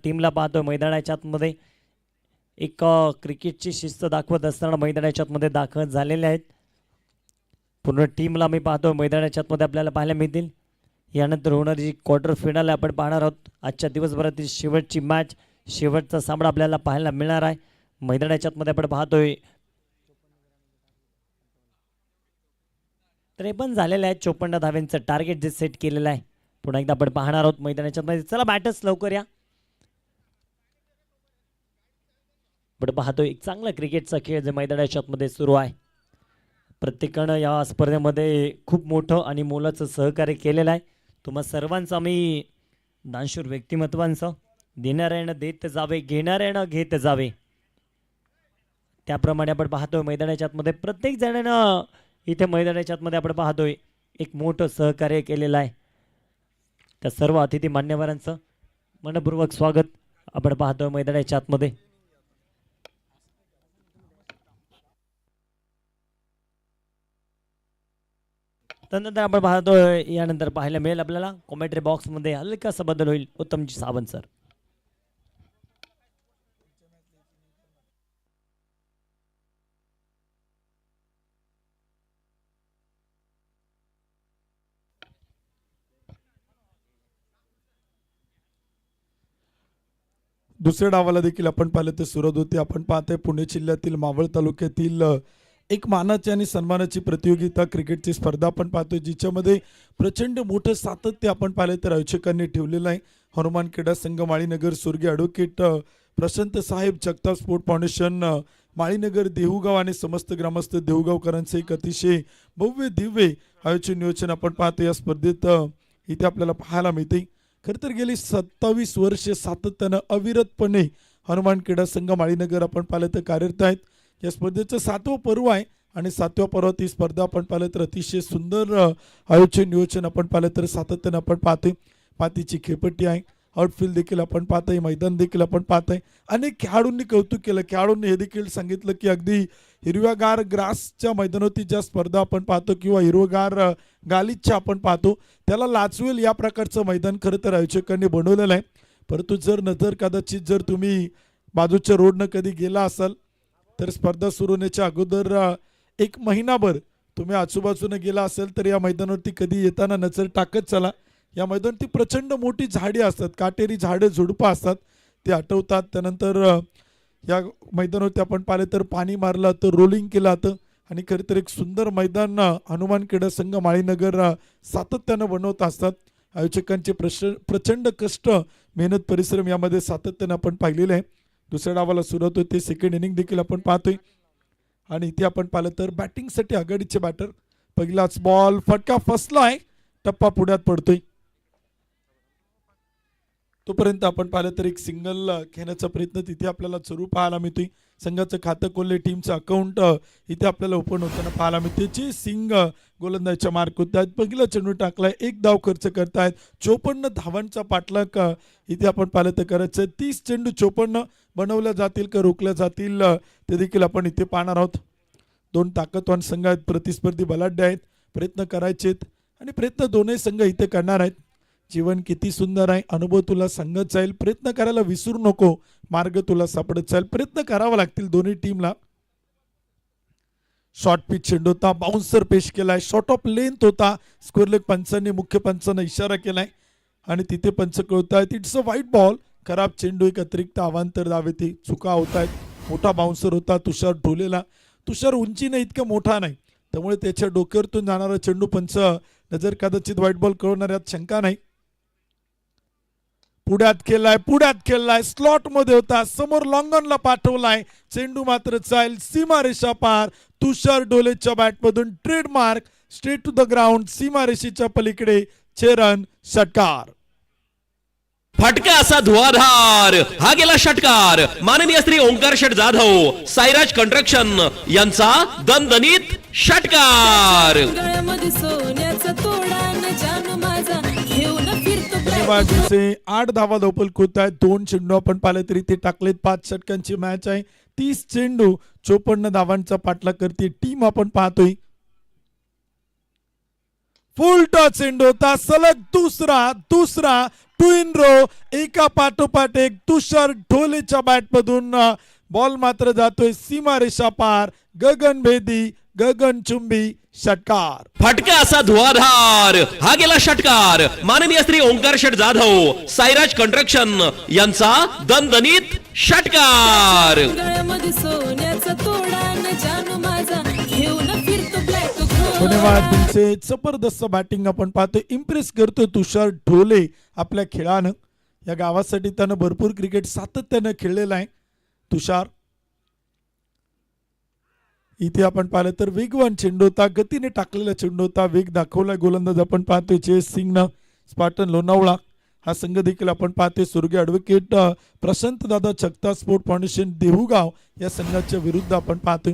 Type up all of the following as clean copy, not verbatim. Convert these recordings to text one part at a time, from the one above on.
टीमला पाहतोय मैदानाच्या आतमध्ये एक क्रिकेटची शिस्त दाखवत असताना मैदानाच्या आतमध्ये दाखल झालेले आहेत. पूर्ण टीमला मी पाहतोय मैदानाच्या आतमध्ये आपल्याला पाहायला मिळतील. यानंतर होणारी जी क्वार्टर फायनल आपण पाहणार आहोत. आजच्या दिवसभरातील शेवटची मॅच, शेवटचा सामना आपल्याला पाहायला मिळणार आहे. मैदानाच्या आतमध्ये आपण पाहतोय 53 झालेलं आहे. 54 धाव्यांचं टार्गेट जे सेट केलेलं आहे. पुन्हा एकदा आपण पाहणार आहोत मैदानाच्या आतमध्ये. चला बॅटर्स लवकर या. आपण पाहतोय एक चांगला क्रिकेटचा खेळ जे मैदानाच्या आतमध्ये सुरू आहे. प्रत्येकानं या स्पर्धेमध्ये खूप मोठं आणि मोलाचं सहकार्य केलेलं आहे. तुम्हा सर्वांचं मी दानशूर व्यक्तिमत्वांचं देणाऱ्यानं देत जावे, घेणाऱ्यानं घेत जावे, त्याप्रमाणे आपण पाहतोय मैदानाच्या आतमध्ये प्रत्येक जणांना इथे मैदानाच्या आतमध्ये आपण पाहतोय एक मोठं सहकार्य केलेलं आहे. त्या सर्व अतिथी मान्यवरांचं मनपूर्वक स्वागत आपण पाहतोय मैदानाच्या आतमध्ये. त्यानंतर आपण पाहतोय यानंतर पाहायला मिळेल आपल्याला कॉमेंट्री बॉक्समध्ये हलकासा बदल होईल. उत्तमजी सावंत सर. दुसऱ्या डावाला देखील आपण पाहिलं तर सुरुवात होती. आपण पाहतोय पुणे जिल्ह्यातील मावळ तालुक्यातील एक मानाची आणि सन्मानाची प्रतियोगिता क्रिकेटची स्पर्धा आपण पाहतोय, जिच्यामध्ये प्रचंड मोठं सातत्य आपण पाहिलं तर आयोजकांनी ठेवलेलं आहे. हनुमान क्रीडा संघ माळीनगर, स्वर्गीय ॲडव्होकेट प्रशांत साहेब जगताप स्पोर्ट फाउंडेशन माळीनगर, देहूगाव आणि समस्त ग्रामस्थ देहूगावकरांचे एक अतिशय भव्य दिव्य आयोजन नियोजन आपण पाहतो या स्पर्धेत इथे आपल्याला पाहायला मिळते. खरं तर गेली 27 वर्षे सातत्यानं अविरतपणे हनुमान क्रीडा संघ माळीनगर आपण पाहिलं तर कार्यरत आहेत. या स्पर्धेचं 7वं पर्व आहे आणि 7व्या पर्वात ही स्पर्धा आपण पाहिलं तर अतिशय सुंदर आयोजन नियोजन आपण पाहिलं तर सातत्यानं आपण पाहतोय. मातीची खेळपट्टी आहे, आउटफील्ड देखील आपण पाहतोय, मैदान देखील आपण पाहतोय. अनेक खेळाडूंनी कौतुक केलं. खेळाडूंनी हे देखील सांगितलं की अगदी हिरव्यागार ग्रासच्या मैदानावरती ज्या स्पर्धा आपण पाहतो किंवा हिरवगार गालीच्या आपण पाहतो त्याला लाचवेल या प्रकारचं मैदान खरं तर आयोजकांनी बनवलेलं आहे. परंतु जर नजर कदाचित जर तुम्ही बाजूच्या रोडनं कधी गेला असाल तर स्पर्धा सुरू होण्याच्या अगोदर एक महिनाभर तुम्ही आजूबाजूनं गेला असेल तर या मैदानावरती कधी येताना नजर टाकत चला. या मैदानावरती प्रचंड मोठी झाडे असतात, काटेरी झाडं झुडपं असतात, ते आठवतात. त्यानंतर या मैदानावरती आपण पाहिलं तर पाणी मारलं तर रोलिंग केलं जातं आणि खरं तर एक सुंदर मैदान हनुमान क्रीडा संघ माळीनगर सातत्यानं बनवत असतात. आयोजकांचे प्रचंड कष्ट, मेहनत, परिश्रम यामध्ये सातत्यानं आपण पाहिलेलं आहे. दुसऱ्या डावाला सुरुवात होते, सेकंड इनिंग देखील आपण पाहतोय आणि इथे आपण पाहिलं तर बॅटिंगसाठी आघाडीचे बॅटर. पहिलाच बॉल फटका फसलाय, टप्पा पुढ्यात पडतोय. तोपर्यंत आपण पाहिलं तर एक सिंगल घेण्याचा प्रयत्न तिथे आपल्याला सुरू पाहायला मिळतोय. संघाचं खातं खोलले, टीमचं अकाउंट इथे आपल्याला ओपन होताना पाहायला मिळते. जे सिंग गोलंदाजच्या मार्क होत आहेत, पहिला चेंडू टाकलाय, 1 धाव खर्च करतायत, 54 धावांचा पाठलाग इथे आपण पाहिलं तर करायचं. 30 चेंडू 54 बनवल्या जातील का रोखल्या जातील ते देखील आपण इथे पाहणार आहोत. 2 ताकदवान संघ आहेत, प्रतिस्पर्धी बलाढ्य आहेत, प्रयत्न करायचेत आणि प्रयत्न दोन्ही संघ इथे करणार आहेत. जीवन किती सुंदर आहे, अनुभव तुला सांगत जाईल, प्रयत्न करायला विसरू नको, मार्ग तुला सापडत जाईल. प्रयत्न करावा लागतील दोन्ही टीमला. शॉर्ट पिच चेंडू होता, बाउन्सर पेश केलाय, शॉर्ट ऑफ लेंथ होता, स्क्वेअर लेग पंचांनी, मुख्य पंचांना इशारा केलाय आणि तिथे पंच कळतायत इट्स अ व्हाईट बॉल. खराब चेंडू, एक अतिरिक्त अवांतर धाव येते, चुका होत आहेत. मोठा बाउन्सर होता तुषार ढोलेला. तुषार उंचीने इतका मोठा नाही, त्यामुळे त्याच्या डोक्यावरतून जाणारा चेंडू पंच नजर कदाचित व्हाईट बॉल कळवणार यात शंका नाही. पुढ्यात खेळलाय, स्लॉट मध्ये होता, समोर लॉंगॉनला पाठवलाय, चेंडू मात्र जाईल सीमारेषा पार. तुषार ढोलेच्या बॅटमधून trademark straight to the ground, सीमारेषेच्या पलीकडे 6 रन, षटकार. फटका असा धुआधार, हा गेला षटकार. माननीय श्री ओंकार शेठ जाधव, साईराज कंस्ट्रक्शन यांचा दणदणीत षटकार. 8 धावा धावपल होत आहेत. 2 चेंडू आपण पाहिले तरी ते टाकलेत. 5 षटकांची मॅच आहे. 30 चेंडू 54 धावांचा पाठलाग करते टीम आपण पाहतोय. फुल टॉस चेंडू होता, सलग दुसरा टू इन रो, एका पाठोपाठ एक तुषार ढोलेच्या बॅटमधून बॉल मात्र जातोय सीमारेषा पार. गगनभेदी गगनचुंबी षटकार. फटका असा धुवाधार हा गेला षटकार. माननीय श्री ओंकार शेठ जाधव साईराज कंस्ट्रक्शन यांचा दणदणीत षटकार. गळ्यामध्ये सोन्याचा तोडा न जानू माझा घेऊन फिरतो ब्लॅक धन्यवाद. तुमचे जबरदस्त बॅटिंग आपण पाहतो. इम्प्रेस करतो तुषार ढोले आपल्या खेळानं. या गावासाठी त्यानं भरपूर क्रिकेट सातत्यानं खेळलेलं आहे तुषार. इथे आपण पाहिलं तर वेगवान चेंडू होता, गतीने टाकलेला चेंडू होता, वेग दाखवला गोलंदाज आपण पाहतोय चेस सिंगनं. स्पार्टन लोणावळा हा संघ देखील आपण पाहतोय स्वर्गीय ॲडव्होकेट प्रशांत दादा चकता स्पोर्ट फाउंडेशन देहुगाव या संघाच्या विरुद्ध आपण पाहतोय.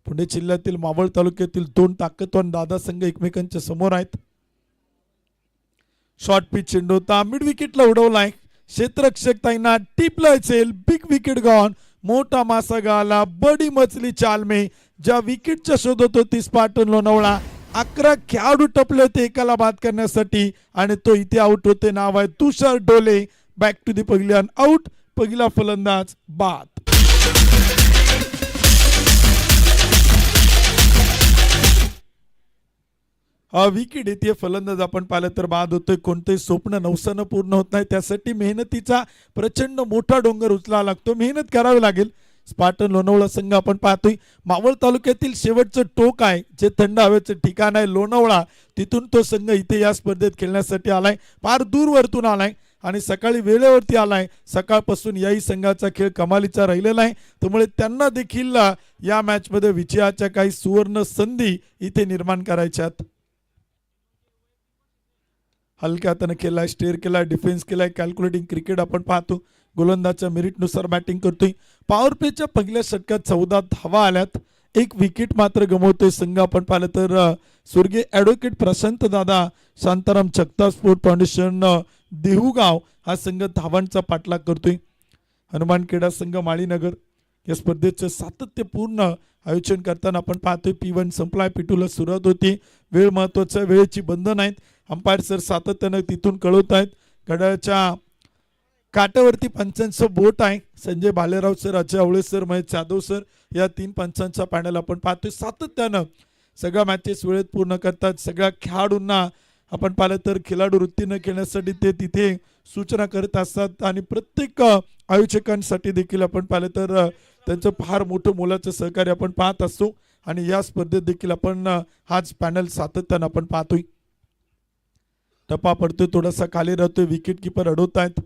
पुणे जिल्ह्यातील मावळ तालुक्यातील दोन ताकदवान दादा संघ एकमेकांच्या समोर आहेत. शॉर्ट पिच चेंडू होता, मिड विकेटला उडवलाय. क्षेत्ररक्षक ताईंना टिपला असेल. Big wicket gone. मोठा मासा गाला. बडी मचली चाल में. ज्या विकेटच्या शोधत होती स्पार्टन लोणावळा. 11 खेळाडू टपले होते एकाला बाद करण्यासाठी आणि तो इथे आउट होते. नाव आहे Tushar Dhole. Back to the पहिल्यान आउट. पहिला फलंदाज बाद. विकेट येते. फलंदाज आपण पाहिलं तर बाद होतोय. कोणतेही स्वप्न नवसानं पूर्ण होत नाही. त्यासाठी मेहनतीचा प्रचंड मोठा डोंगर उचलावा लागतो. मेहनत करावी लागेल. स्पार्टन लोणावळा संघ आपण पाहतोय मावळ तालुक्यातील शेवटचं टोक आहे जे थंड हवेचं ठिकाण आहे लोणावळा. तिथून तो संघ इथे या स्पर्धेत खेळण्यासाठी आलाय. फार दूरवरतून आलाय आणि सकाळी वेळेवरती आलाय. सकाळपासून याही संघाचा खेळ कमालीचा राहिलेला आहे. त्यामुळे त्यांना देखील या मॅचमध्ये विजयाच्या काही सुवर्ण संधी इथे निर्माण करायच्यात. हलक्या हाताने केलाय, स्टेअर केलाय, डिफेन्स केलाय. कॅल्क्युलेटिंग क्रिकेट आपण पाहतो. गोलंदाजच्या मेरिटनुसार बॅटिंग करतोय. पॉवर प्लेच्या पहिल्या षटकात 14 धावा आल्यात. एक विकेट मात्र गमवतोय संघ आपण पाहिलं तर स्वर्गीय ॲडव्होकेट प्रशांत दादा शांताराम चकता स्पोर्ट फाउंडेशन देहुगाव हा संघ धावांचा पाठलाग करतोय. हनुमान क्रीडा संघ माळीनगर या स्पर्धेचं सातत्यपूर्ण आयोजन करताना आपण पाहतोय. P1 संपलाय, P2ला सुरुवात होती. वेळ महत्वाचा, वेळेची बंधन आहेत. अंपायर सर सातत्यानं तिथून कळवत आहेत. घड्याळाच्या काट्यावरती पंचांचं बोट आहे. संजय भालेराव सर, अजय आवळे सर, महेश जाधव सर या 3 पंचांचा पॅनल आपण पाहतोय. सातत्यानं सगळ्या मॅचेस वेळेत पूर्ण करतात. सगळ्या खेळाडूंना आपण पाहिलं तर खेळाडू वृत्तीनं खेळण्यासाठी ते तिथे सूचना करत असतात आणि प्रत्येक आयोजकांसाठी देखील आपण पाहिलं तर त्यांचं फार मोठं मोलाचं सहकार्य आपण पाहत असतो. आणि या स्पर्धेत देखील आपण हाच पॅनल सातत्यानं आपण पाहतोय. टप्पा पडतोय, थोडासा खाली राहतोय. विकेट किपर अडवत आहेत.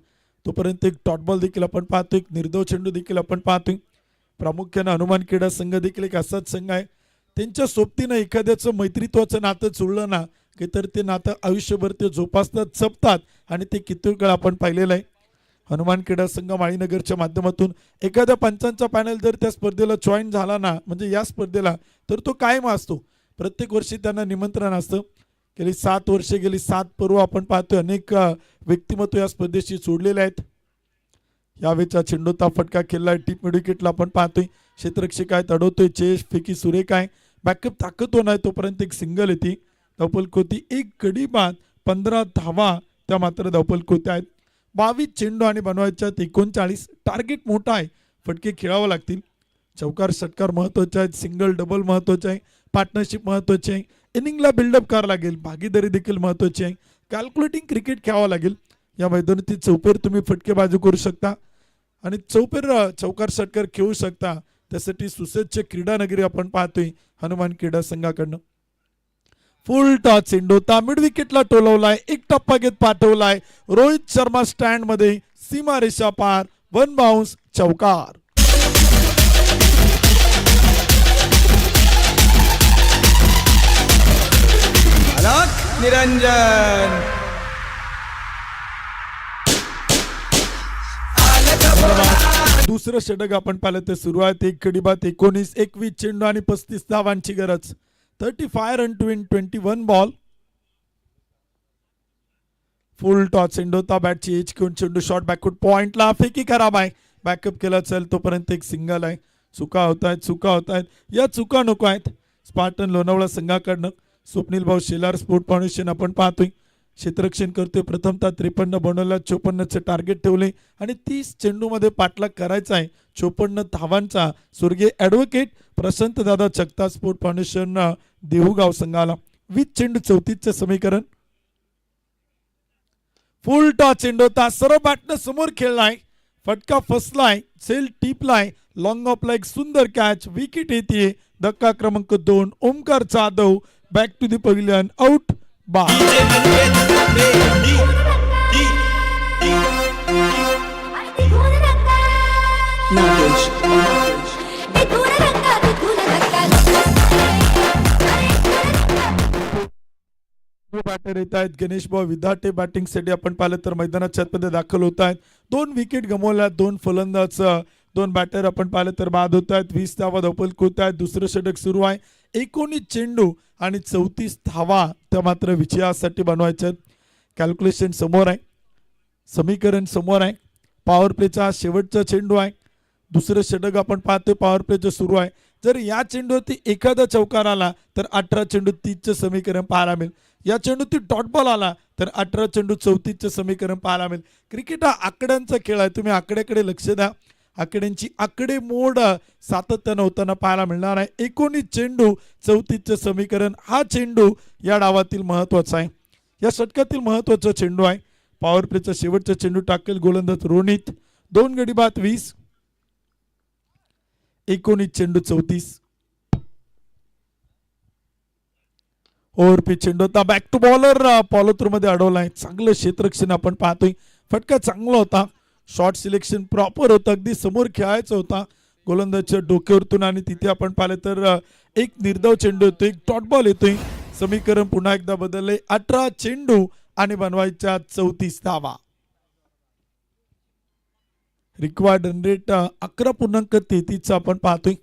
तोपर्यंत एक डॉट बॉल देखील आपण पाहतोय. एक निर्धाव चेंडू देखील आपण पाहतोय. प्रामुख्यानं हनुमान क्रीडा संघ देखील एक असाच संघ आहे. त्यांच्या सोबतीनं एखाद्याचं मैत्रित्वाचं नातं जुळलं ना की तर ते नातं आयुष्यभर ते जोपासतात, जपतात आणि ते किती वेळा आपण पाहिलेलं आहे. हनुमान क्रीडा संघ माळीनगरच्या माध्यमातून एखाद्या पंचांचा पॅनल जर त्या स्पर्धेला जॉईन झाला ना म्हणजे या स्पर्धेला तर तो कायम असतो. प्रत्येक वर्षी त्यांना निमंत्रण असतं. गेली 7 वर्षे, गेली 7 पर्व आपण पाहतोय. अनेक व्यक्तिमत्व या स्पर्धेशी जोडलेले आहेत. यावेळेचा चेंडूचा फटका खेळलाय. टीप मिड विकेटला आपण पाहतोय. क्षेत्ररक्षक आहेत, अडवतोय. चेस फेकी सुरेख आहे. बॅकअप ताकदवान आहे. तोपर्यंत एक सिंगल येते. धावफलक एक गडी बाद. 15 धावा त्या मात्र धावफलक आहेत. 22 चेंडू आणि बनवायच्यात 39. टार्गेट मोठा आहे. फटके खेळावं लागतील. चौकार षटकार महत्वाचे आहेत. सिंगल डबल महत्वाचे आहे. पार्टनरशिप महत्वाची आहे. इनिंगला बिल्डअप करावं लागेल. भागीदारी देखील महत्वाची आहे. कॅल्क्युलेटिंग क्रिकेट खेळावं लागेल. या मैदानातील चौपेर तुम्ही फटकेबाजी करू शकता आणि चौकार षटकार खेळू शकता. त्यासाठी सुसज्ज क्रीडा नगरी आपण पाहतोय हनुमान क्रीडा संघाकडनं. फुल टॉस चेंडू होता. मिड विकेटला टोलवलाय. एक टप्पा घेत पाठवलाय. रोहित शर्मा स्टँड मध्ये. सीमारेषा पार. 1 बाउन्स. चौकार. निरंजन दुसरं षटक आपण पाहिलं तर सुरुवात. एक गडी बाद. 19. 21 चेंडू आणि 35 धावांची गरज. 35 run to win 21 ball. Full toss चेंडू होता. बॅटची एज घेऊन चेंडू शॉर्ट बॅकवर्ड पॉइंटला. फेकी खराब आहे. बॅकअप केला चल. तोपर्यंत एक सिंगल आहे. चुका होत आहेत. या चुका नको आहेत. स्पार्टन लोणावळा संघाकडनं. स्वप्नील भाऊ शेलार स्पोर्ट फाउंडेशन आपण पाहतोय. क्षेत्ररक्षण करतोय. प्रथमतः 53 बनवला, 54चं टार्गेट ठेवले आणि 30 चेंडूमध्ये पाठलाग करायचा आहे 54 धावांचा. स्वर्गीय ॲडव्होकेट प्रशांत दादा चकता स्पोर्ट फाउंडेशन देहूगाव संघाला. 20 चेंडू 34चं समीकरण. फुल टॉस चेंडू होता, सर्व बॅटनं समोर खेळलाय, फटका फसलाय, सेल टिपलाय, लॉंग ऑफला एक सुंदर कॅच, विकेट येते. धक्का क्रमांक 2 Omkar Jadhav back to the pavilion, out by. Batter येत आहेत गणेश भाऊ विधाटे. बॅटिंगसाठी आपण पाहिलं तर मैदानाच्या आतमध्ये दाखल होत आहेत. 2 विकेट गमावल्या, 2 फलंदाज, 2 बॅटर आपण पाहिलं तर बाद होत आहेत. 20 धावा धावपल होत आहेत. दुसरं षटक सुरू आहे. 19 चेंडू आणि 34 धावा त्या मात्र विजयासाठी बनवायच्या आहेत. कॅल्क्युलेशन समोर आहे, समीकरण समोर आहे. पॉवर प्लेचा शेवटचा चेंडू आहे. दुसरं षटक आपण पाहतोय पॉवर प्लेचं सुरू आहे. जर या चेंडूवरती एखादा चौकार आला तर 18 चेंडू 30चं समीकरण पाहायला मिळेल. या चेंडूवरती डॉट बॉल आला तर 18 चेंडू 34चं समीकरण पाहायला मिळेल. क्रिकेट हा आकड्यांचा खेळ आहे. तुम्ही आकड्याकडे लक्ष द्या. आकड्यांची आकडेमोड सातत्यानं होताना पाहायला मिळणार आहे. 19 चेंडू 34चं समीकरण. हा चेंडू या डावातील महत्वाचा आहे, या षटकातील महत्वाचा चेंडू आहे. पॉवर प्लेचा शेवटचा चेंडू टाकेल गोलंदाज रोनित. 2 गडी बाद 20, 19 चेंडू 34. ओव्हरपी चेंडू होता, बॅक टू बॉलर पॉलोथ्रू मध्ये अडवलाय. चांगलं क्षेत्ररक्षण आपण पाहतोय. फटका चांगला होता, शॉट सिलेक्शन प्रॉपर होतं, अगदी समोर खेळायचा होता गोलंदाजच्या डोक्यावरतून. आणि तिथे आपण पाहिलं तर एक निर्धाव चेंडू येतोय, एक डॉट बॉल येतोय. समीकरण पुन्हा एकदा बदलले. 18 चेंडू आणि बनवायच्या 34 धावा. रिक्वायर्ड रन रेट 11.33 आपण पाहतोय.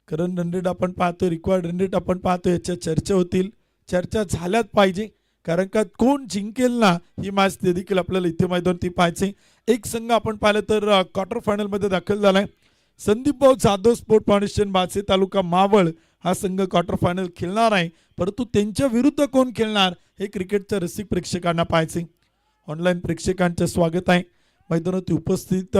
करंट रन रेट आपण पाहतोय, रिक्वायर्ड रन रेट आपण पाहतोय. याच्या चर्चा होतील, चर्चा झाल्याच पाहिजे, कारण का कोण जिंकेल ना ही मॅच ते देखील आपल्याला इथे मैदानावरती पाहायचे. एक संघ आपण पाहिलं तर क्वार्टर फायनल मध्ये दाखल झालाय. संदीप भाऊ जाधव स्पोर्ट फाउंडेशन बाचे तालुका मावळ हा संघ क्वार्टर फायनल खेळणार आहे. परंतु त्यांच्या विरुद्ध कोण खेळणार हे क्रिकेटच्या रसिक प्रेक्षकांना पाहायचे. ऑनलाईन प्रेक्षकांचं स्वागत आहे. मैदानात उपस्थित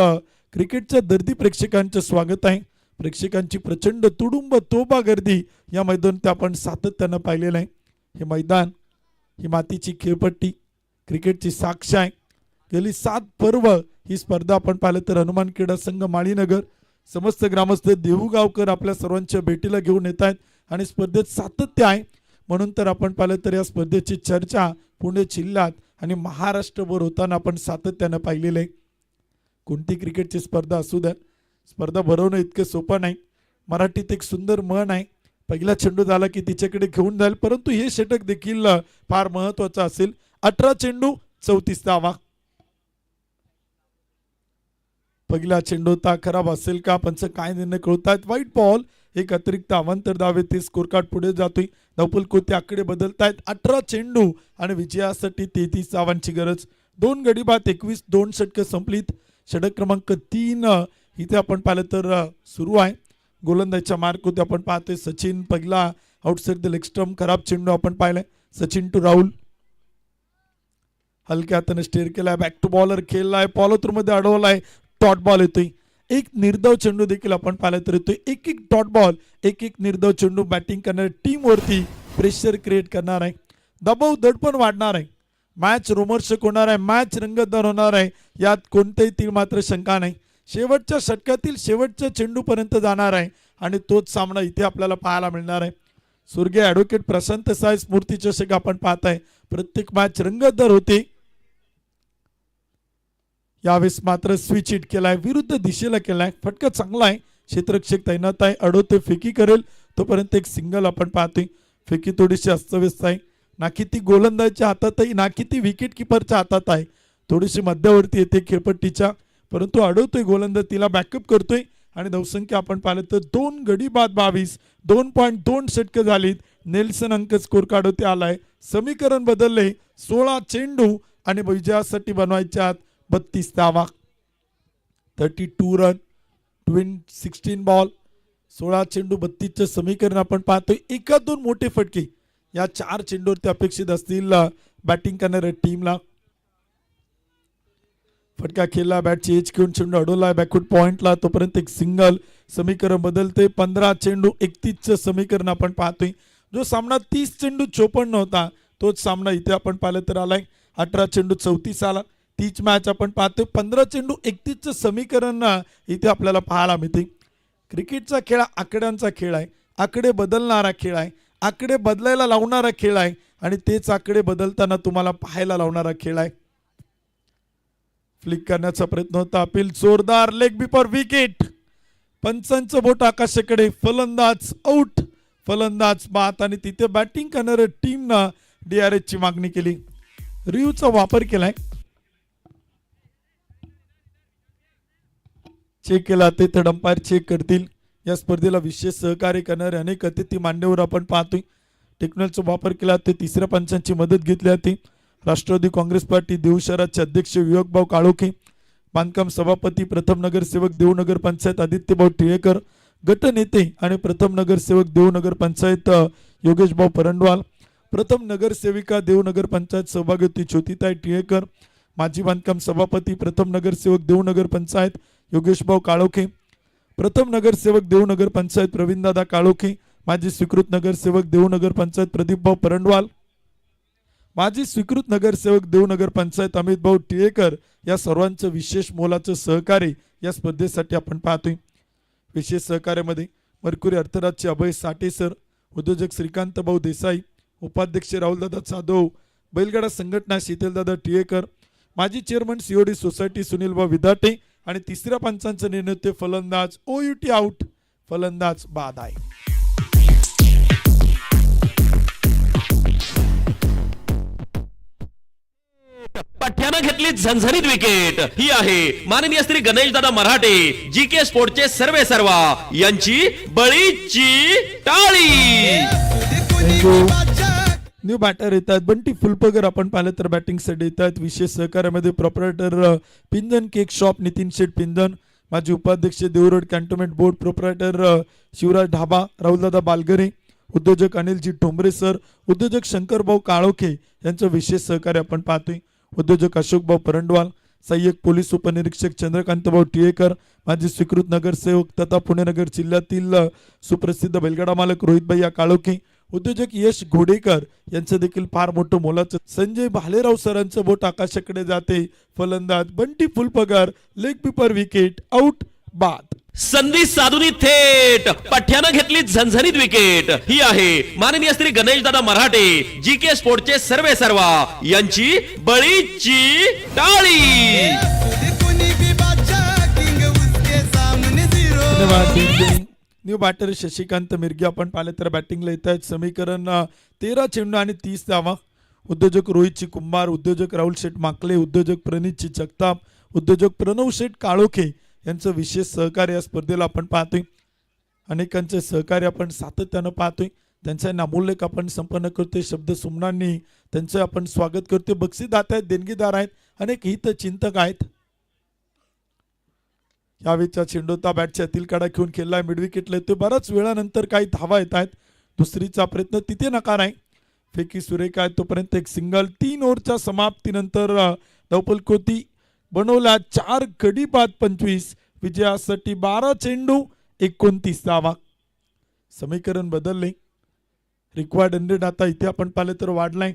क्रिकेटच्या दर्दी प्रेक्षकांचं स्वागत आहे. प्रेक्षकांची प्रचंड तुडुंब तोबा गर्दी या मैदानात आपण सातत्यानं पाहिलेलं आहे. हे मैदान, ही मातीची खेळपट्टी क्रिकेटची साक्ष आहे. गेली 7 पर्व ही स्पर्धा आपण पाहिलं तर हनुमान क्रीडा संघ माळीनगर, समस्त ग्रामस्थ देहूगावकर आपल्या सर्वांच्या भेटीला घेऊन येत आहेत आणि स्पर्धेत सातत्य आहे. म्हणून तर आपण पाहिलं तर या स्पर्धेची चर्चा पुणे जिल्ह्यात आणि महाराष्ट्रभर होताना आपण सातत्यानं पाहिलेलं आहे. कोणती क्रिकेटची स्पर्धा असू द्या, स्पर्धा भरवणं इतकं सोपं नाही. मराठीत एक सुंदर म्हण आहे, पहिला चेंडू झाला की तिच्याकडे घेऊन जाईल. परंतु हे षटक देखील फार महत्वाचं असेल. 18 चेंडू 34 धावा. पहिला चेंडू होता, खराब असेल का, पंच काय निर्णय कळतात. व्हाईट बॉल, एक अतिरिक्त अवांतर धावे, ते स्कोर कार्ड पुढे जातोय. धावपल कोते आकडे बदलतायत. 18 चेंडू आणि विजयासाठी 33 धावांची गरज. 2 गडी बाद 21, 2 षटकं संपलीत. षटक क्रमांक 3 इथे आपण पाहिलं तर सुरू आहे. गोलंदाजच्या मार्क होते आपण पाहतोय. सचिन पहिला आउटसाइड द लेग स्टंप, खराब चेंडू आपण पाहिलाय. सचिन टू राहुल, हलक्या हाताने स्टेअर केलाय, बॅक टू बॉलर खेळलाय, पॉलोथ्रू मध्ये अडवलाय, डॉट बॉल येतोय. एक निर्धाव चेंडू देखील आपण पाहिला तर येतोय. एक डॉट बॉल, एक निर्धाव चेंडू बॅटिंग करणाऱ्या टीम वरती प्रेशर क्रिएट करणार आहे. दबाव दडपण वाढणार आहे. मॅच रोमर्षक होणार आहे, मॅच रंगतदार होणार आहे, यात कोणतेही तीळ मात्र शंका नाही. शेवटच्या षटकातील शेवटच्या चेंडूपर्यंत जाणार आहे आणि तोच सामना इथे आपल्याला पाहायला मिळणार आहे. स्वर्गीय ॲडव्होकेट प्रशांत साय स्मृती चषक आपण पाहताय. प्रत्येक मॅच रंगतदार होते. यावेळेस मात्र स्विच हिट केलाय, विरुद्ध दिशेला केलाय. फटका चांगला आहे, क्षेत्ररक्षक तैनात आहे, अडवते फेकी करेल तोपर्यंत एक सिंगल आपण पाहतोय. फेकी थोडीशी अस्तव्यस्त आहे, ना की ती गोलंदाजच्या हातात आहे, ना की ती विकेट किपरच्या हातात आहे. थोडीशी मध्यावरती येते खेळपट्टीच्या, परंतु अडवतोय गोलंदाज, तिला बॅकअप करतोय. आणि धावसंख्या आपण पाहिलं तर 2 गडी बाद 22, 2.2 षटकं झालीत. नेल्सन अंक स्कोर कार्ड होते आलाय. समीकरण बदलले. 16 चेंडू आणि विजयासाठी बनवायच्या 32 धावा. 32 रन, 16 बॉल, 16 चेंडू 32चं समीकरण आपण पाहतोय. 1-2 मोठे फटके या 4 चेंडूवरती अपेक्षित असतील बॅटिंग करणाऱ्या टीमला. फटका खेळला, बॅटची एज घेऊन चेंडू अडवला बॅकवर्ड पॉइंटला, तोपर्यंत एक सिंगल. समीकरण बदलते. 15 चेंडू 31चं समीकरण आपण पाहतोय. जो सामना 30 चेंडू 54 होता तोच सामना इथे आपण पाहिलं तर आलाय. 18 चेंडू 34 आला. तीच मॅच आपण पाहतोय. 15 चेंडू 31चं समीकरण इथे आपल्याला पाहायला मिळते. क्रिकेटचा खेळ आकड्यांचा खेळ आहे. आकडे बदलणारा खेळ आहे. आकडे बदलायला लावणारा खेळ आहे आणि तेच आकडे बदलताना तुम्हाला पाहायला लावणारा खेळ आहे. फ्लिक करण्याचा प्रयत्न होता. अपील जोरदार, लेग बिफोर विकेट. पंचांचं बोट आकाशाकडे. फलंदाज आउट, फलंदाज बाद. आणि तिथे बॅटिंग करणाऱ्या टीमनं DRS ची मागणी केली. रिव्ह्यूचा वापर केलाय. चेक केला ते तर अंपायर चेक करतील. या स्पर्धेला विशेष सहकार्य करणारे अनेक अतिथी मान्यवर आपण पाहतोय. टेक्नॉलॉजीचा वापर केला ते तिसऱ्या पंचांची मदत घेतली होती. राष्ट्रवादी काँग्रेस पार्टी देऊ शहराचे अध्यक्ष विवेकभाऊ काळोखे, बांधकाम सभापती प्रथम नगरसेवक देऊ नगर पंचायत आदित्यभाऊ टिळेकर, गटनेते आणि प्रथम नगरसेवक देऊ नगर पंचायत योगेशभाऊ परंडवाल, प्रथम नगरसेविका देऊ नगर पंचायत सौभाग्यवती ज्योतिताई टिळेकर, माजी बांधकाम सभापती प्रथम नगरसेवक देऊ नगर पंचायत योगेशभाऊ काळोखे, प्रथम नगरसेवक देऊ नगर पंचायत प्रवीणदादा काळोखे, माजी स्वीकृत नगरसेवक देऊ नगर पंचायत प्रदीपभाऊ परंडवाल, माजी स्वीकृत नगरसेवक देऊ नगर पंचायत अमितभाऊ टिळेकर, या सर्वांचं विशेष मोलाचं सहकार्य या स्पर्धेसाठी आपण पाहतोय. विशेष सहकार्यामध्ये मरकुरी अर्थराजचे अभय साठे सर, उद्योजक श्रीकांत भाऊ देसाई, उपाध्यक्ष राहुलदादा जाधव, बैलगाडा संघटना शीतलदादा टिळेकर, माजी चेअरमन COD सोसायटी सुनीलभाऊ विदाटे आणि तिसऱ्या पंचांचा निर्णय ते फलंदाज OUT आउट, फलंदाज बाद आहे. पठ्यानं घेतली झणझणीत विकेट. ही आहे माननीय श्री गणेशदादा मराठे, GK स्पोर्टचे सर्वे सर्वा यांची बळीची टाळी. न्यू बॅटर येतात. बंटी फुलपगर आपण पाहिलं तर बॅटिंग साठी येतात. विशेष सहकार्यामध्ये proprietor Pinjan cake shop Nitin Sheth Pinjan, माजी उपाध्यक्ष Dehu Road cantonment board proprietor Shivraj dhaba, Rahuldada Balgare, उद्योजक अनिलजी ठोंबरे सर, उद्योजक शंकरभाऊ काळोखे यांचं विशेष सहकार्य आपण पाहतोय. उद्योजक अशोकभाऊ परंडवाल, सहाय्यक पोलीस उपनिरीक्षक चंद्रकांतभाऊ टिळेकर, माजी स्वीकृत नगरसेवक तथा पुणे नगर जिल्ह्यातील सुप्रसिद्ध बैलगाडा मालक रोहितभैया काळोखे, उद्योजक यश घोडेकर यांचं देखील फार मोठं मोलाचं. संजय भालेराव सरांचं बोट आकाशाकडे जाते. फलंदाज Bunty Phulpagar, leg before wicket, out, बाद. संधी साधूनी थेट पठ्यानं घेतली झणझणीत विकेट. ही आहे माननीय श्री गणेशदादा मराठे, GK स्पोर्टचे सर्वे सर्वा यांची बळीची टाळी. न्यू बॅटर शशिकांत मिर्गे आपण पाहिले तर बॅटिंगला येत आहेत. समीकरण 13 चेंडू आणि 30 धावा. उद्योजक रोहितची कुंभार, उद्योजक राहुल शेठ माकले, उद्योजक प्रणितची जगताप, उद्योजक प्रणव शेठ काळोखे यांचं विशेष सहकार्य या स्पर्धेला आपण पाहतोय. अनेकांचे सहकार्य आपण सातत्यानं पाहतोय. त्यांचा नामोल्लेख आपण संपन्न करतोय. शब्द सुमनांनी त्यांचं आपण स्वागत करतोय. बक्षीसदाते आहेत, देणगीदार आहेत, अनेक हितचिंतक आहेत. यावेळीचा चेंडूता बॅटच्या अतिल काढा घेऊन खेळलाय. मिड विकेटला येतोय. बऱ्याच वेळानंतर काही धावा येत आहेत. दुसरीचा प्रयत्न तिथे नकार आहे. फेकी सुरेख आहे. तोपर्यंत एक सिंगल. 3 ओव्हरच्या समाप्तीनंतर धावफलकोती बनवल्या 4 गडी बाद 25. विजयासाठी 12 चेंडू 29 धावा. समीकरण बदलले. रिक्वायर्ड 100 आता इथे आपण पाहिलं तर वाढलाय.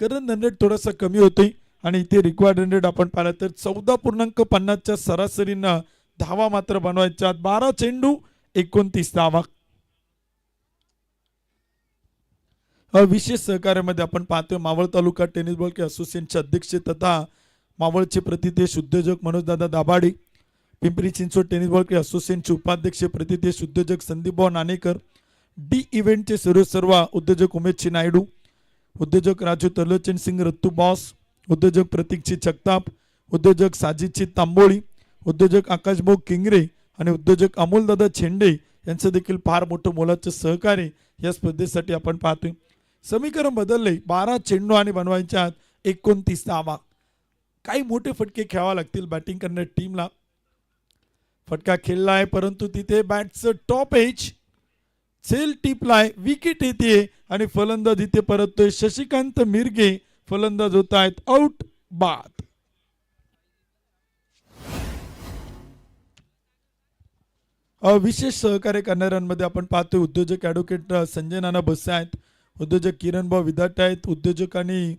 करंट 100 थोडासा कमी होतोय आणि इथे रिक्वायर्ड 100 आपण पाहिलं तर 14.50च्या सरासरीनं धावा मात्र बनवायच्या. 12 चेंडू 29 धावा. विशेष सहकार्यामध्ये आपण पाहतोय मावळ तालुका टेनिस बॉल असोसिएशनचे अध्यक्ष तथा मावळचे प्रतिदेश उद्योजक मनोजदादा दाभाडे, पिंपरी चिंचवड टेनिस बॉल असोसिएशनचे उपाध्यक्ष प्रतिदेश उद्योजक संदीपभाऊ नाणेकर, डी इव्हेंटचे सर्व उद्योजक उमेशजी नायडू, उद्योजक राजू तरलोचन सिंग रत्तू बॉस, उद्योजक प्रतीकची जगताप, उद्योजक साजिदची तांबोळी, उद्योजक आकाशभाऊ किंगरे आणि उद्योजक अमोलदादा छेंडे यांचं देखील फार मोठं मोलाचं सहकार्य या स्पर्धेसाठी आपण पाहतोय. समीकरण बदलले. 12 चेंडू आणि बनवायच्या 29 धावा. काही मोठे फटके खेळावे लागतील बॅटिंग करणाऱ्या टीमला. फटका खेळलाय परंतु तिथे बॅटचं टॉप एज सेल टिपलाय. विकेट येते आणि फलंदाज इथे परततोय शशिकांत मिर्गे. फलंदाज होत आहेत आउट बाद. विशेष सहकार्य करणाऱ्यांमध्ये आपण पाहतोय उद्योजक ॲडव्होकेट संजय नाना बस्से आहेत, उद्योजक किरण भाऊ विदाटे आहेत, उद्योजक आणि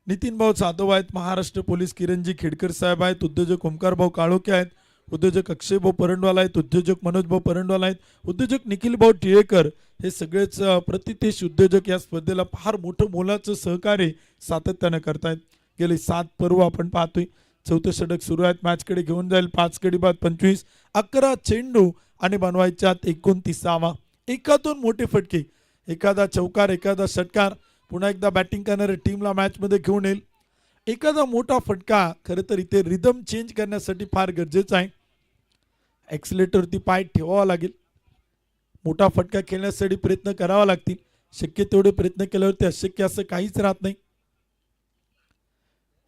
नितीन भाऊ जाधव आहेत, महाराष्ट्र पोलीस किरणजी खेडकर साहेब आहेत, उद्योजक ओमकार भाऊ काळोखे आहेत, उद्योजक अक्षय भाऊ परंडवाला आहेत, उद्योजक मनोज भाऊ परंडवाला आहेत, उद्योजक निखिल भाऊ टिळेकर हे सगळेच प्रतितेश उद्योजक या स्पर्धेला फार मोठं मोलाचं सहकार्य सातत्यानं करतायत. गेले 7 पर्व आपण पाहतोय. 4थं षटक सुरू आहेत, मॅचकडे घेऊन जाईल 5 गडी बाद 25, 11 चेंडू आणि बनवायच्यात 29. एकातून मोठे फटके, एखादा चौकार, एखादा षटकार, पुन्हा एकदा बॅटिंग करणाऱ्या टीमला मॅचमध्ये घेऊन येईल. एखादा मोठा फटका खरं तर इथे रिदम चेंज करण्यासाठी फार गरजेचं आहे. ॲक्सिलेटरवरती पाय ठेवावा लागेल. मोठा फटका खेळण्यासाठी प्रयत्न करावा लागतील. शक्य तेवढे प्रयत्न केल्यावरती अशक्य असं काहीच राहत नाही.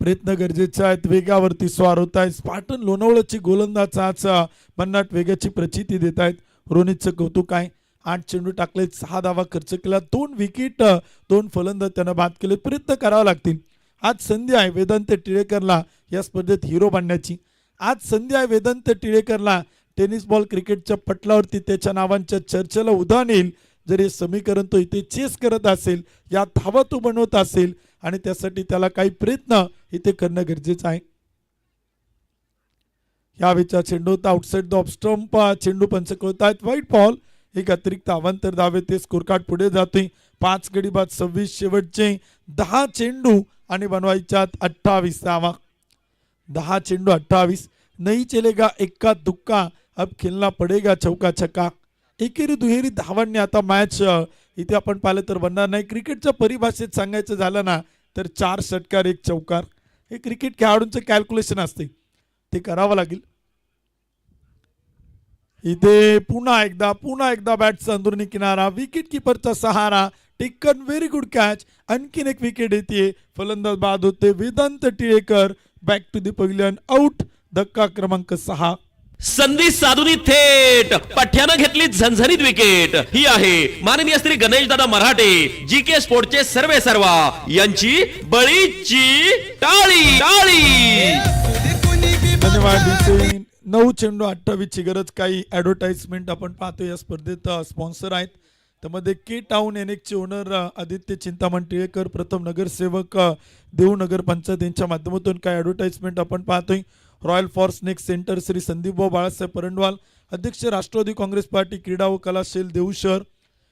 प्रयत्न गरजेचे आहेत. वेगावरती स्वार होत आहेत. स्पार्टन लोणावळ्याची गोलंदाज आज भन्नाट वेगाची प्रचिती देत आहेत. रोनितचं कौतुक आहे. 8 चेंडू टाकले, 6 धावा खर्च केला, 2 विकेट, 2 फलंदाज त्यांना बाद केले. प्रयत्न करावा लागतील. आज संधी आहे वेदांत टिळेकरला या स्पर्धेत हिरो बनण्याची. आज संधी आहे वेदांत टिळेकरला टेनिस बॉल क्रिकेटच्या पटलावरती त्याच्या नावांच्या चर्चेला उधाण येईल. जर हे समीकरण तो इथे चेस करत असेल, या धावा तो बनवत असेल आणि त्यासाठी त्याला काही प्रयत्न इथे करणं गरजेचं आहे. या वेळचा चेंडू होता आउटसाइड द ऑफ स्टंप. चेंडू पंच कळत आहेत. White ball. एक अतिरिक्त अवांतर धावे ते स्कोर कार्ड पुढे जातोय. 5 गडी बाद 26, शेवटचे 10 चेंडू आणि बनवायच्यात 28 धावा. 10 चेंडू 28. नहीं चलेगा इक्का दुक्का, अब खेळना पडेगा चौका छक्का. एकेरी दुहेरी धावांनी आता मॅच इथे आपण पाहिलं तर बनणार नाही. क्रिकेटच्या परिभाषेत सांगायचं झालं ना तर 4 षटकार 1 चौकार हे क्रिकेट खेळाडूंचं कॅल्क्युलेशन असते, ते करावं लागेल. इथे पुन्हा एकदा बॅटचा अंदरुनी किनारा, विकेट किपरचा सहारा, टेकन व्हेरी गुड कॅच. आणखीन एक विकेट येते. फलंदाज बाद होते. Vedant Tilekar back to the pavilion, out. धक्का क्रमांक 6. संधी साधून थेट पठ्यानं घेतली झणझणीत विकेट. ही आहे माननीय श्री गणेशदादा मराठे, जीके स्पोर्टचे सर्वे सर्वा यांची बळीची टाळी. धन्यवाद. 9 चेंडू 28 ची गरज. काही ॲडव्हर्टाइजमेंट आपण पाहतो या स्पर्धेत. स्पॉन्सर आहेत त्यामध्ये के टाउन एनेकचे ओनर आदित्य चिंतामण टिळेकर, प्रथम नगरसेवक देऊ नगर पंचायत यांच्या माध्यमातून काही ॲडव्हर्टाइजमेंट आपण पाहतोय. Royal for snake centre Shri संदीपभाऊ बाळासाहेब परंडवाल, अध्यक्ष राष्ट्रवादी काँग्रेस पार्टी क्रीडा व कला शेल देऊ शहर.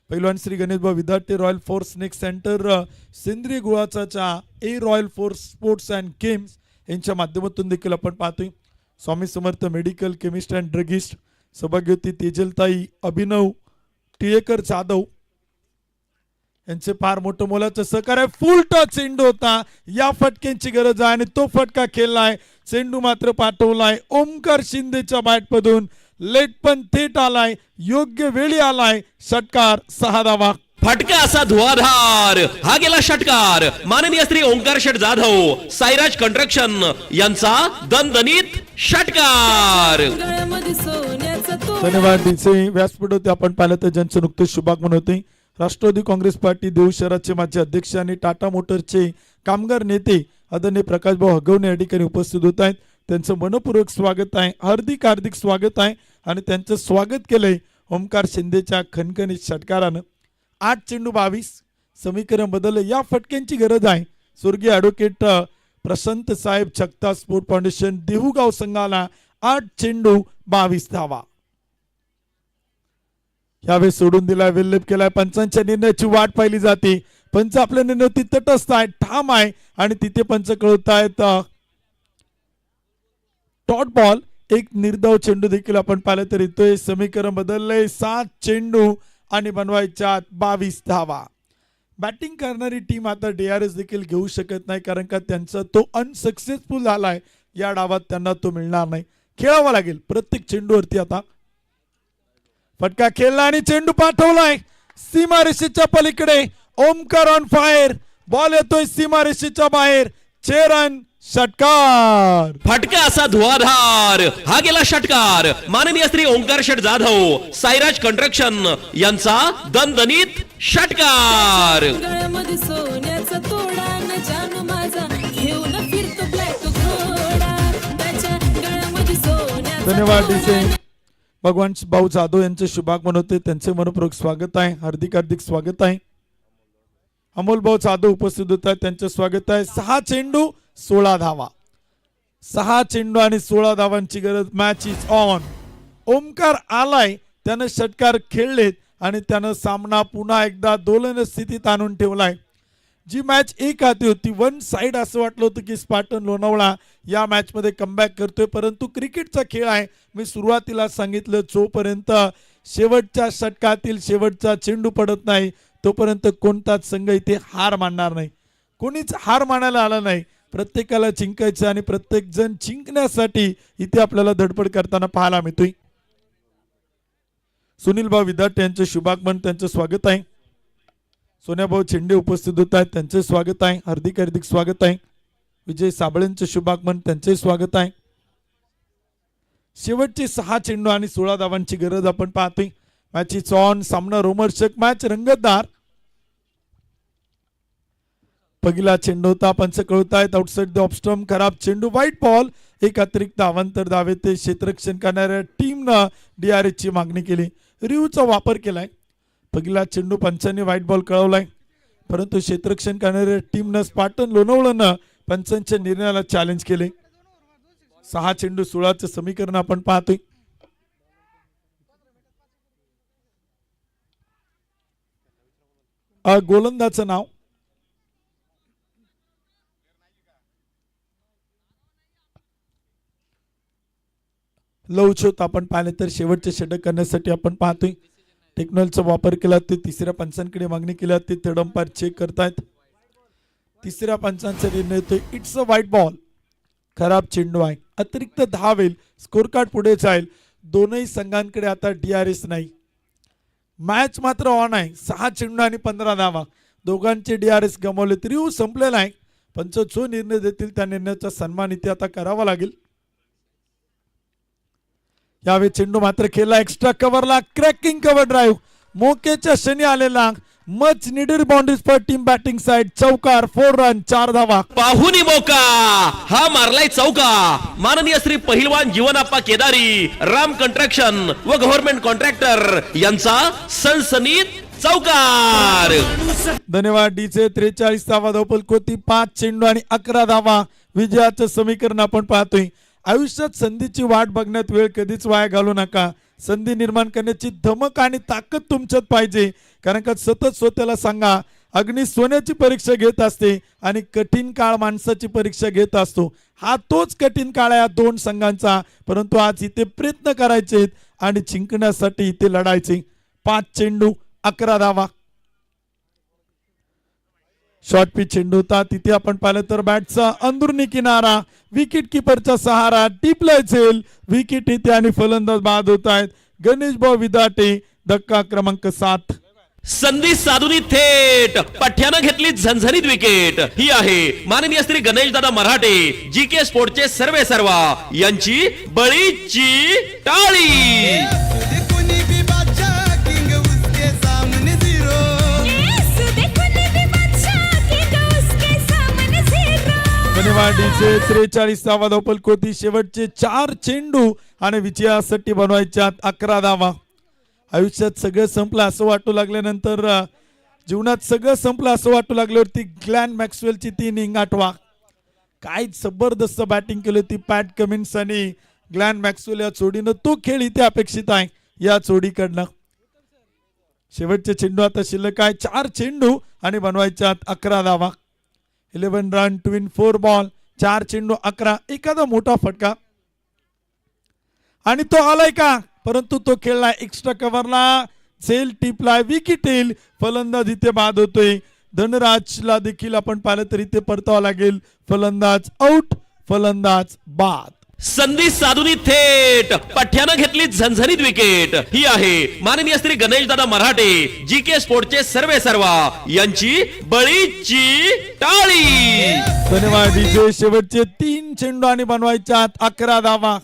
पैलवान श्री गणेशभाऊ Vidate, royal for snake centre सेंद्रिय गुळाचा चहा, a royal for sports and games यांच्या माध्यमातून देखील आपण पाहतोय. Swami Samarth medical chemist and druggist, सौभाग्यवती तेजलताई अभिनव टिळेकर जाधव यांचे फार मोठं मोलाचं सहकार्य. फुल टच चेंडू होता. या फटक्यांची गरज आहे आणि तो फटका खेळलाय. चेंडू मात्र पाठवलाय ओमकार शिंदेच्या बॅटमधून. लेट पण थेट आलाय, योग्य वेळी आलाय. षटकार 6 धावा. फटका असा धुवाधार. हा गेला षटकार माननीय श्री ओंकार शेठ जाधव, साईराज कंस्ट्रक्शन यांचा दणदणीत षटकार. गळ्यामध्ये सोन्याचा तोडा. धन्यवाद. डीचे व्यासपीठ होते आपण पाहिलं तर ज्यांचं नुकतेच शुभागमन होते. राष्ट्रवादी काँग्रेस पार्टी देऊ शहराचे माजी अध्यक्ष आणि टाटा मोटरचे कामगार नेते आदरणीय प्रकाशभाऊ हगवणे या ठिकाणी उपस्थित होत आहेत. त्यांचं मनपूर्वक स्वागत आहे. हार्दिक स्वागत आहे आणि त्यांचं स्वागत केलंय ओमकार शिंदेच्या खणखणीत षटकारानं. 8 चेंडू 22. समीकरण बदललं. या फटक्यांची गरज आहे. स्वर्गीय ॲडव्होकेट प्रशांत साहेब छक्ता स्पोर्ट फाउंडेशन देहूगाव संघाला 8 चेंडू 22 धावा. यावेळी सोडून दिलाय, वेल्लेप केलाय. पंचांच्या निर्णयाची वाट पाहिली जाते. पंच आपल्या निर्णयावरती तटस्थ आहे, ठाम आहे आणि तिथे पंच कळवतायत डॉट बॉल. एक निर्धाव चेंडू देखील आपण पाहिलं तर येतोय. समीकरण बदललंय. 7 चेंडू आणि बनवायच्या 22 धावा. बॅटिंग करणारी टीम आता DRS देखील घेऊ शकत नाही, कारण का त्यांचा तो अनसक्सेसफुल झालाय. या डावात त्यांना तो मिळणार नाही. खेळावा लागेल प्रत्येक चेंडूवरती. आता फटका खेळला आणि चेंडू पाठवलाय सीमारेषेच्या पलीकडे. Omkar on fire. बॉल येतोय सीमारेषेच्या बाहेर. 6 रन. षटकार. फटका असा धुवाधार. हा गेला षटकार माननीय श्री ओंकार शेठ जाधव, साईराज कंस्ट्रक्शन यांचा दणदणीत षटकार. गळ्यामध्ये सोन्याचा तोडा. जानू माझा घेऊन फिरतो ब्लॅक घोडा त्याच्या गळ्यामध्ये सोन्याचा धन्यवाद तोडा. डीजे भगवान भाऊ जाधव यांचे शुभागमन होते, त्यांचे मनपूर्वक स्वागत आहे, हार्दिक हार्दिक स्वागत आहे. अमोल भाऊ जाधव उपस्थित होत आहेत, त्यांचे स्वागत आहे. 6 चेंडू 16 धावा, 6 चेंडू आणि 16 धावांची गरज. Match is on. ओमकार आलाय, त्यानं षटकार खेळलेत आणि त्यानं सामना पुन्हा एकदा दोलन स्थितीत आणून ठेवलाय. जी मॅच एक हाती होती, वन साइड असं वाटलं होतं की स्पार्टन लोणावळा या मॅचमध्ये कमबॅक करतोय, परंतु क्रिकेटचा खेळ आहे. मी सुरुवातीला सांगितलं, जोपर्यंत शेवटच्या षटकातील शेवटचा चेंडू पडत नाही तोपर्यंत कोणताच संघ इथे हार मानणार नाही. कोणीच हार मानायला आला नाही. प्रत्येकाला जिंकायचं आणि प्रत्येक जण जिंकण्यासाठी इथे आपल्याला धडपड करताना पाहायला मिळतोय. सुनील भाऊ विदाट यांचे शुभागमन, त्यांचं स्वागत आहे. सोन्याभाऊ चेंडे उपस्थित होत आहेत, त्यांचे स्वागत आहे, हार्दिक हार्दिक स्वागत आहे. विजय साबळेंचे शुभागमन, त्यांचे स्वागत आहे. शेवटचे 6 चेंडू आणि 16 धावांची गरज आपण पाहतोय. Match is on. सामना रोमहर्षक, मॅच रंगतदार. पहिला चेंडू होता, पंच कळवत आहेत आउटसाइड द ऑफ स्टंप, खराब चेंडू, व्हाईट बॉल. एक अतिरिक्त अवांतर धावे ते क्षेत्ररक्षण करणाऱ्या टीमनं DRS ची मागणी केली, रिव्ह्यूचा वापर केलाय. पहिला चेंडू पंचांनी व्हाईट बॉल कळवलाय, परंतु क्षेत्ररक्षण करणाऱ्या टीमनं स्पार्टन लोणावळानं पंचांच्या निर्णयाला चॅलेंज केले. 6 चेंडू 16चं समीकरण आपण पाहतोय. गोलंदाचं नाव लवचोत आपण पाहिले तर शेवटचे षटक करण्यासाठी आपण पाहतोय. टेक्नॉलॉजीचा वापर केला, ते तिसऱ्या पंचांकडे मागणी केली, ते थर्ड अंपायर चेक करतायत. तिसऱ्या पंचांचा निर्णय येतोय, इट्स अ व्हाईट बॉल, खराब चेंडू आहे, अतिरिक्त धाव येईल, स्कोर कार्ड पुढे जाईल. दोनही संघांकडे आता DRS नाही. मॅच मात्र ऑन आहे. 6 चेंडू आणि 15 धावा, दोघांचे DRS गमावले तरी संपलेला आहे. पंच जो निर्णय देतील त्या निर्णयाचा सन्मान इथे आता करावा लागेल. यावेळी चेंडू मात्र खेळला एक्स्ट्रा कव्हरला, क्रॅकिंग कव्हर ड्राईव्ह, मोकेच्या क्षणी आलेला, much needed boundaries for team batting side, चौकार, 4 रन, 4 धावा. पाहुनी मोका हा मारलाय चौका. माननीय श्री पहिलवान जीवनाप्पा केदारी, राम कंट्रॅक्शन व गव्हर्नमेंट कॉन्ट्रॅक्टर यांचा सनसनीत चौकार. धन्यवाद डीचे. 43 धावा धावपल कोती, 5 चेंडू आणि 11 धावा. विजयाचं समीकरण आपण पाहतोय. आयुष्यात संधीची वाट बघण्यात वेळ कधीच वाया घालू नका. संधी निर्माण करण्याची धमक आणि ताकद तुमच्यात पाहिजे, कारण का सतत स्वतःला सांगा, अग्नी सोन्याची परीक्षा घेत असते आणि कठीण काळ माणसाची परीक्षा घेत असतो. हा तोच कठीण काळ आहे या 2 संघांचा, परंतु आज इथे प्रयत्न करायचे आणि जिंकण्यासाठी इथे लढायचे. 5 चेंडू 11 धावा. शॉर्ट पिच चेंडू होता, तिथे आपण पाहिलं तर बॅटचा अंदरुनी किनारा, विकेट किपरचा सहारा, टिपलाय झेल, विकेट इथे आणि फलंदाज बाद होत आहेत. गणेश भाऊ विदाटे, धक्का क्रमांक 7. संधी साधूनी थेट पठ्यानं घेतली झणझणीत विकेट. ही आहे माननीय श्री गणेशदादा मराठे, GK स्पोर्टचे सर्वे सर्वा यांची बळीची टाळी. धन्यवाद डीजे. 43 धावा धावपल कोती, शेवटचे 4 चेंडू आणि विजयासाठी बनवायच्यात 11 धावा. आयुष्यात सगळं संपलं असं वाटू लागल्यानंतर, जीवनात सगळं संपलं असं वाटू लागल्यावरती ग्लॅन मॅक्सवेलची 3 इनिंग आठवा. काय जबरदस्त बॅटिंग केली होती पॅट कमिन्स आणि ग्लॅन मॅक्सवेल या जोडीनं. तो खेळ इथे अपेक्षित आहे या जोडीकडनं. शेवटचे चेंडू आता शिल्लक आहे, 4 चेंडू आणि बनवायच्यात 11 धावा. 11 रन, ट्विन 4 बॉल, 4 चेंडू 11. एखादा मोठा फटका आणि तो आलाय का, परंतु तो खेळला एक्स्ट्रा कव्हरला, झेल टिपलाय, विकेट येईल, फलंदाज इथे बाद होतोय. धनराजला देखील आपण पाहिलं तरी ते परतावा लागेल. फलंदाज आउट, फलंदाज बाद. संधी साधूनी थेट पठ्यानं घेतली झणझणीत विकेट. ही आहे माननीय श्री गणेशदादा मराठे, GK स्पोर्टचे सर्वे सर्वा यांची बळीची टाळी. धन्यवाद डीजे. शेवटचे 3 चेंडू आणि बनवायच्यात 11 धावा.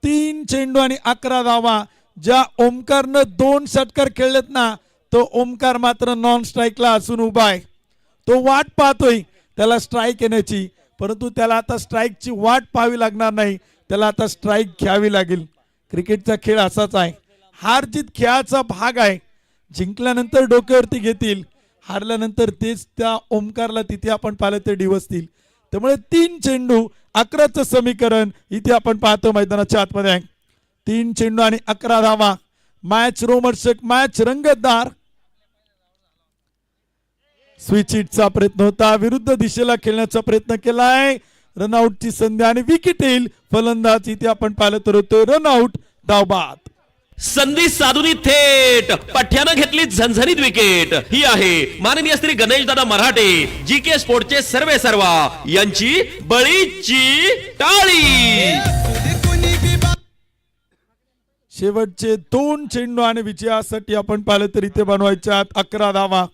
3 चेंडू आणि 11 धावा. ज्या ओमकारनं 2 षटकार खेळलेत ना, तो ओमकार मात्र नॉन स्ट्राईकला असून उभा आहे. तो वाट पाहतोय त्याला स्ट्राईक येण्याची, परंतु त्याला आता स्ट्राईकची वाट पाहावी लागणार नाही, त्याला आता स्ट्राईक घ्यावी लागेल. क्रिकेटचा खेळ असाच आहे, हार जीत खेळाचा भाग आहे. जिंकल्यानंतर डोक्यावरती घेतील, हारल्यानंतर तेच त्या ओमकारला तिथे आपण पाहिलं ते डिवसतील. त्यामुळे 3 चेंडू 11चं समीकरण इथे आपण पाहतो मैदानाच्या आतमध्ये आहे. 3 चेंडू आणि 11 धावा. मॅच रोमहर्षक, मॅच रंगतदार. स्विच हिटचा प्रयत्न होता, विरुद्ध दिशेला खेळण्याचा प्रयत्न केलाय. रनआउटची संधी आणि विकेट येईल. फलंदाज इथे आपण पाहिलं तर होतो रनआउट, धावबाद. संधी साधून थेट पठ्यानं घेतली झणझणीत विकेट. ही आहे माननीय श्री गणेशदादा मराठे, जी के स्पोर्टचे सर्वे सर्वा यांची बळीची टाळी. शेवटचे 2 चेंडू आणि विजयासाठी आपण पाहिलं तर इथे बनवायच्या 11 धावा.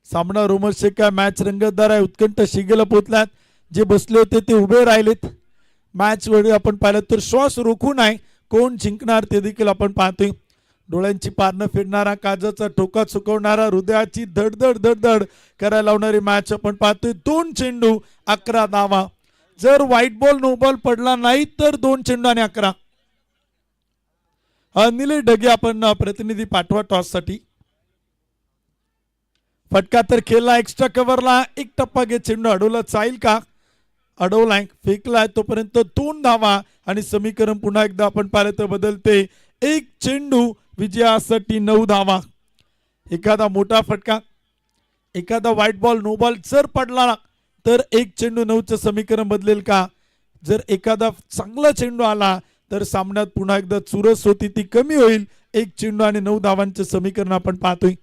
सामना रोमहर्षक आहे, मॅच रंगतदार आहे. उत्कंठ शिगेला पोहोचल्यात. जे बसले होते ते उभे राहिलेत. मॅच वेळी आपण पाहिलं तर श्वास रोखून आहे, कोण जिंकणार ते देखील आपण पाहतोय. डोळ्यांची पारणं फिरणारा, काजाचा ठोका चुकवणारा, हृदयाची धडधड धडधड करायला लावणारी मॅच आपण पाहतोय. 2 चेंडू 11 धावा. जर व्हाईट बॉल नो बॉल पडला नाही तर 2 चेंडू आणि 11. निलेश ढगे आपण प्रतिनिधी पाठवा टॉस साठी. फटका तर खेळला, एक्स्ट्रा कव्हरला 1 टप्पा घे. चेंडू अडवला जाईल का? अडवलाय, फेकलाय. तोपर्यंत 2 धावा आणि समीकरण पुन्हा एकदा आपण पाहिलं तर बदलते. 1 चेंडू विजयासाठी 9 धावा. एखादा मोठा फटका, एखादा व्हाईट बॉल नो बॉल जर पडला तर 1 चेंडू 9चं समीकरण बदलेल का? जर एखादा चांगला चेंडू आला तर सामन्यात पुन्हा एकदा चुरस होती ती कमी होईल. 1 चेंडू आणि 9 धावांचे समीकरण आपण पाहतोय.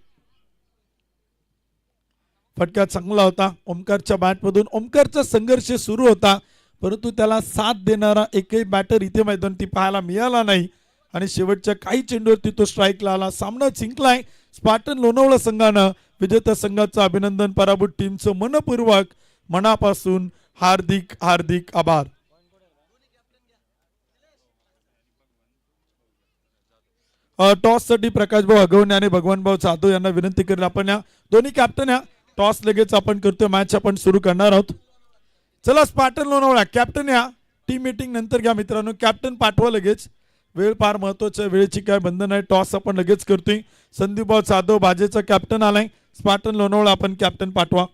फटका चांगला होता ओमकारच्या बॅटमधून. ओमकारचा संघर्ष सुरू होता, परंतु त्याला साथ देणारा एकही बॅटर इथे मैदानावरती पाहायला मिळाला नाही आणि शेवटच्या काही चेंडूवरती तो स्ट्राईकला आला. सामना जिंकलाय स्पार्टन लोणावळा संघानं. विजेत्या संघाचं अभिनंदन. पराभूत टीमचं मनपूर्वक, मनापासून हार्दिक हार्दिक आभार. टॉस साठी प्रकाश भाऊ अगवणे आणि भगवान भाऊ जाधव यांना विनंती करेल आपण या दोन्ही कॅप्टन या टॉस लगेच आपण करतोय. मॅच आपण सुरू करणार आहोत. चला स्पार्टन लोणावळा कॅप्टन या. टीम मीटिंग नंतर घ्या मित्रांनो. कॅप्टन पाठवा लगेच, वेळ फार महत्वाची आहे, वेळेची काय बंधन आहे. टॉस आपण लगेच करतोय. संदीप भाऊ जाधव बाजेचा कॅप्टन आलाय. स्पार्टन लोणावळा आपण कॅप्टन पाठवा.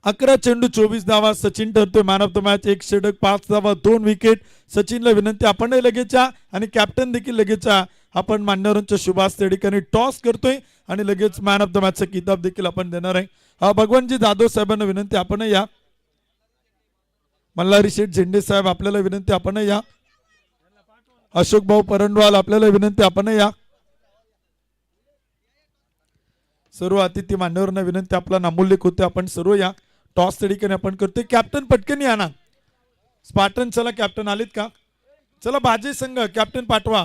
11 चेंडू 24 धावा. सचिन ठरतोय मॅन ऑफ द मॅच. 1 षटक 5 धावा 2 विकेट. सचिनला विनंती आपणही लगेच या आणि कॅप्टन देखील लगेच या. आपण मान्यवरांच्या शुभास त्या ठिकाणी टॉस करतोय आणि लगेच मॅन ऑफ द मॅचचा किताब देखील आपण देणार आहे. भगवानजी जाधव साहेबांना विनंती आपणही या. मल्हारी शेठ झेंडे साहेब आपल्याला विनंती आपणही या. अशोक भाऊ परंडवाल आपल्याला विनंती आपणही या. सर्व अतिथी मान्यवरांना विनंती, आपला नामोल्लेख होते, आपण सर्व या. टॉस त्या ठिकाणी आपण करतोय. कॅप्टन पटकन या ना. स्पार्टन चला कॅप्टन आलेत का? चला बाजे संघ कॅप्टन पाठवा.